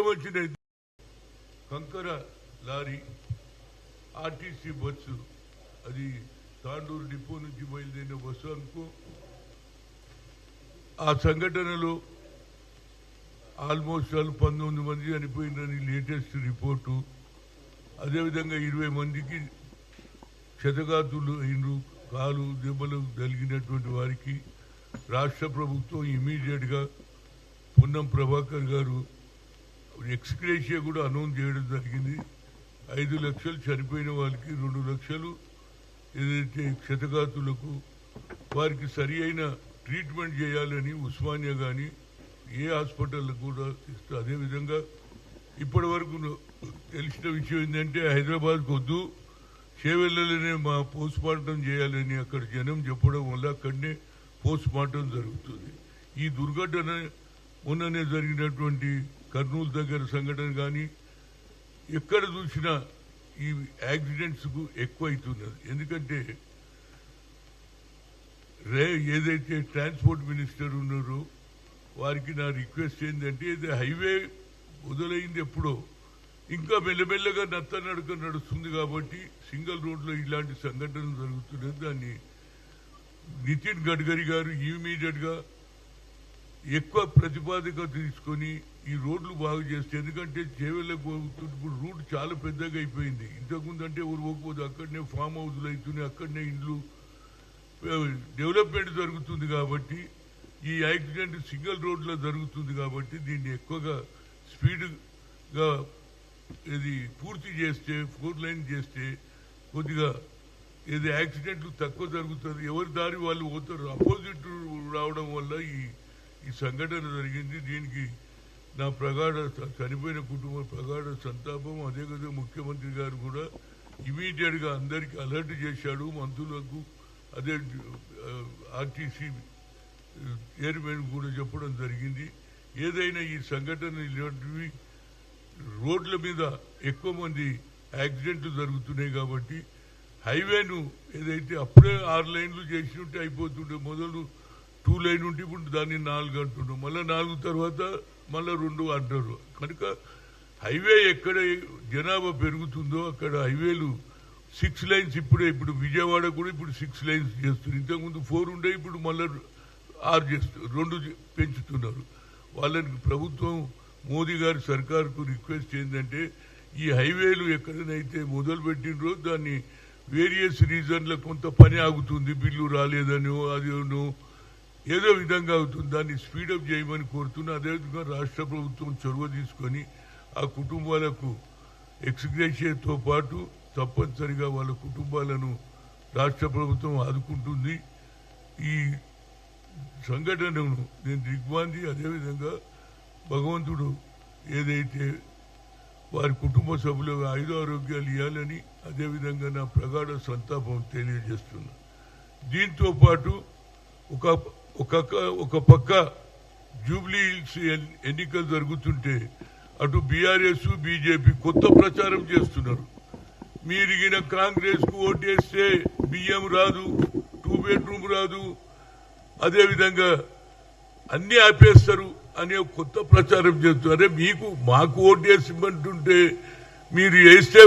వచ్చిన కంకర lorry RTC bus అది తాండూరు డిపో నుంచి బయలుదేరిన బస్సు అనుకో. ఆ సంఘటనలో ఆల్మోస్ట్ 19 మంది చనిపోయిందని లేటెస్ట్ రిపోర్టు. అదేవిధంగా 20 మందికి క్షతగాతులు అయినరు, కాలు దెబ్బలు తగిలినటువంటి వారికి రాష్ట్ర ప్రభుత్వం ఇమీడియట్గా పొన్నం ప్రభాకర్ గారు ఎక్స్గ్రేషియా కూడా అనౌన్స్ చేయడం జరిగింది. 5 లక్షలు చనిపోయిన వాళ్ళకి 2 లక్షలు ఏదైతే క్షతగాతులకు వారికి సరి అయిన ట్రీట్మెంట్ చేయాలని ఉస్మానియా కానీ ఏ హాస్పిటల్ కూడా ఇస్తే. అదేవిధంగా ఇప్పటి వరకు తెలిసిన విషయం ఏంటంటే హైదరాబాద్కు వద్దు, చేవెళ్ళలోనే మా పోస్ట్ మార్టం చేయాలని అక్కడ జనం చెప్పడం వల్ల అక్కడనే పోస్ట్ మార్టం జరుగుతుంది. ఈ దుర్ఘటన మొన్ననే జరిగినటువంటి కర్నూలు దగ్గర సంఘటన కానీ ఎక్కడ చూసినా ఈ యాక్సిడెంట్స్కు ఎక్కువ అవుతున్నది. ఎందుకంటే ఏదైతే ట్రాన్స్పోర్ట్ మినిస్టర్ ఉన్నారో వారికి నా రిక్వెస్ట్ ఏంటంటే ఇది హైవే మొదలైంది ఎప్పుడో, ఇంకా మెల్లమెల్లగా నడక నడుస్తుంది కాబట్టి సింగిల్ రోడ్లో ఇలాంటి సంఘటనలు జరుగుతున్నది. దాన్ని నితిన్ గడ్కరీ గారు ఇమీడియట్గా ఎక్కువ ప్రతిపాదిక తీసుకొని ఈ రోడ్లు బాగు చేస్తే, ఎందుకంటే చేవెళ్ళకు ఇప్పుడు రూట్ చాలా పెద్దగా అయిపోయింది. ఇంతకుముందు అంటే ఊరు పోకపోతే అక్కడనే ఫామ్ హౌస్లు అవుతున్నాయి, అక్కడనే ఇండ్లు డెవలప్మెంట్ జరుగుతుంది. కాబట్టి ఈ యాక్సిడెంట్ సింగిల్ రోడ్లో జరుగుతుంది కాబట్టి దీన్ని ఎక్కువగా స్పీడ్గా ఇది పూర్తి చేస్తే 4 లైన్ చేస్తే కొద్దిగా ఏది యాక్సిడెంట్లు తక్కువ జరుగుతుంది. ఎవరి దారి వాళ్ళు పోతారు. అపోజిట్ రావడం వల్ల ఈ సంఘటన జరిగింది. దీనికి నా చనిపోయిన కుటుంబం ప్రగాఢ సంతాపం. అదేవిధంగా ముఖ్యమంత్రి గారు కూడా ఇమీడియట్గా అందరికీ అలర్ట్ చేశాడు, మంత్రులకు అదే ఆర్టీసీ చైర్మన్ కూడా చెప్పడం జరిగింది. ఏదైనా ఈ సంఘటన ఇలాంటివి రోడ్ల మీద ఎక్కువ మంది యాక్సిడెంట్లు జరుగుతున్నాయి కాబట్టి హైవేను ఏదైతే అప్పుడే 6 లైన్లు చేసి ఉంటే అయిపోతుండే, మొదలు 2 లైన్ ఉంటే ఇప్పుడు దాన్ని 4 అంటున్నాం, మళ్ళీ 4 తర్వాత మళ్ళీ 2 అంటారు. కనుక హైవే ఎక్కడ జనాభా పెరుగుతుందో అక్కడ హైవేలు 6 లైన్స్ ఇప్పుడు విజయవాడ కూడా ఇప్పుడు 6 లైన్స్ చేస్తున్నారు. ఇంతకుముందు 4 ఉండే, ఇప్పుడు మళ్ళీ 6 చేస్తున్నారు, 2 పెంచుతున్నారు. వాళ్ళని ప్రభుత్వం మోదీ గారి సర్కార్కు రిక్వెస్ట్ ఏంటంటే ఈ హైవేలు ఎక్కడనైతే మొదలు పెట్టినరో దాన్ని వేరియస్ రీజన్లో కొంత పని ఆగుతుంది, బిల్లు రాలేదనో అదేనో ఏదో విధంగా అవుతుంది, దాన్ని స్పీడప్ చేయమని కోరుతున్నా. అదేవిధంగా రాష్ట్ర ప్రభుత్వం చొరవ తీసుకొని ఆ కుటుంబాలకు ఎక్స్గ్రేషియాతో పాటు తప్పనిసరిగా వాళ్ళ కుటుంబాలను రాష్ట్ర ప్రభుత్వం ఆదుకుంటుంది. ఈ సంఘటనను నేను దిగ్వాంది. అదేవిధంగా భగవంతుడు ఏదైతే వారి కుటుంబ సభ్యులకు ఆయురారోగ్యాలు ఇవ్వాలని అదేవిధంగా నా ప్రగాఢ సంతాపం తెలియజేస్తున్నా. దీంతో పాటు ఒక పక్క జూబ్లీ హిల్స్ ఎన్నికలు జరుగుతుంటే అటు బీఆర్ఎస్ బీజేపీ కొత్త ప్రచారం చేస్తున్నారు. మీరిగిన కాంగ్రెస్ కు ఓటేస్తే బియ్యం రాదు, 2 బెడ్రూమ్ రాదు, అదేవిధంగా అన్ని ఆపేస్తారు అనే కొత్త ప్రచారం చేస్తారు. అరే మాకు ఓటేసి ఇవ్వమంటుంటే మీరు వేస్తే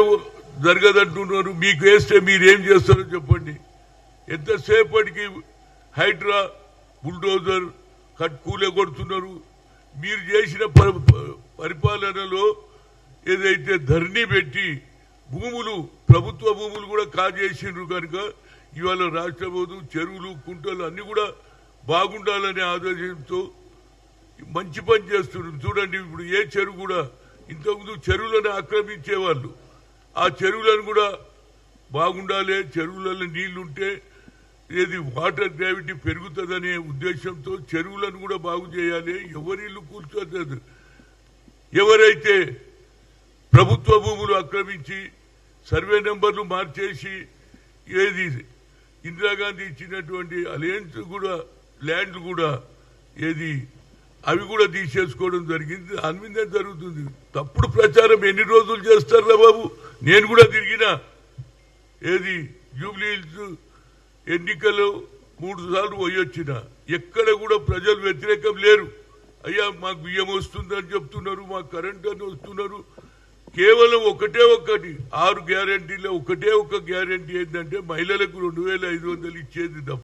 జరగదంటున్నారు, మీకు వేస్తే మీరేం చేస్తారో చెప్పండి. ఎంతసేపటికి హైడ్రా బుల్డోజర్ కూలగొడుతున్నారు. మీరు చేసిన పరిపాలనలో ఏదైతే ధరణి పెట్టి ప్రభుత్వ భూములు కూడా కాజేసిండ్రు కనుక ఇవాళ రాష్ట్ర ప్రభుత్వం చెరువులు కుంటలు అన్ని కూడా బాగుండాలనే ఆదేశంతో మంచి పని చేస్తున్నారు. చూడండి, ఇప్పుడు ఏ చెరువు కూడా ఇంతకుముందు చెరువులను ఆక్రమించేవాళ్ళు, ఆ చెరువులను కూడా బాగుండాలి, చెరువులలో నీళ్లుంటే ఏది వాటర్ గ్రావిటీ పెరుగుతుందనే ఉద్దేశంతో చెరువులను కూడా బాగు చేయాలి. ఎవరిల్లు కూర్చోలేదు. ఎవరైతే ప్రభుత్వ భూములు ఆక్రమించి సర్వే నెంబర్లు మార్చేసి ఏది ఇందిరాగాంధీ ఇచ్చినటువంటి అలయన్స్ కూడా ల్యాండ్లు కూడా ఏది అవి కూడా తీసేసుకోవడం జరిగింది. దాని మీదే జరుగుతుంది. తప్పుడు ప్రచారం ఎన్ని రోజులు చేస్తారా బాబు? నేను కూడా తిరిగినా ఏది జూబ్లీ హిల్స్ ఎన్నికలు 3 సార్లు పోయొచ్చిన, ఎక్కడ కూడా ప్రజలు వ్యతిరేకం లేరు. అయ్యా మాకు బియ్యం వస్తుందని చెప్తున్నారు, మాకు కరెంట్ అని వస్తున్నారు. కేవలం ఒకటి 6 గ్యారంటీలో ఒకటే ఒక గ్యారంటీ ఏంటంటే మహిళలకు 2500 ఇచ్చేది తప్ప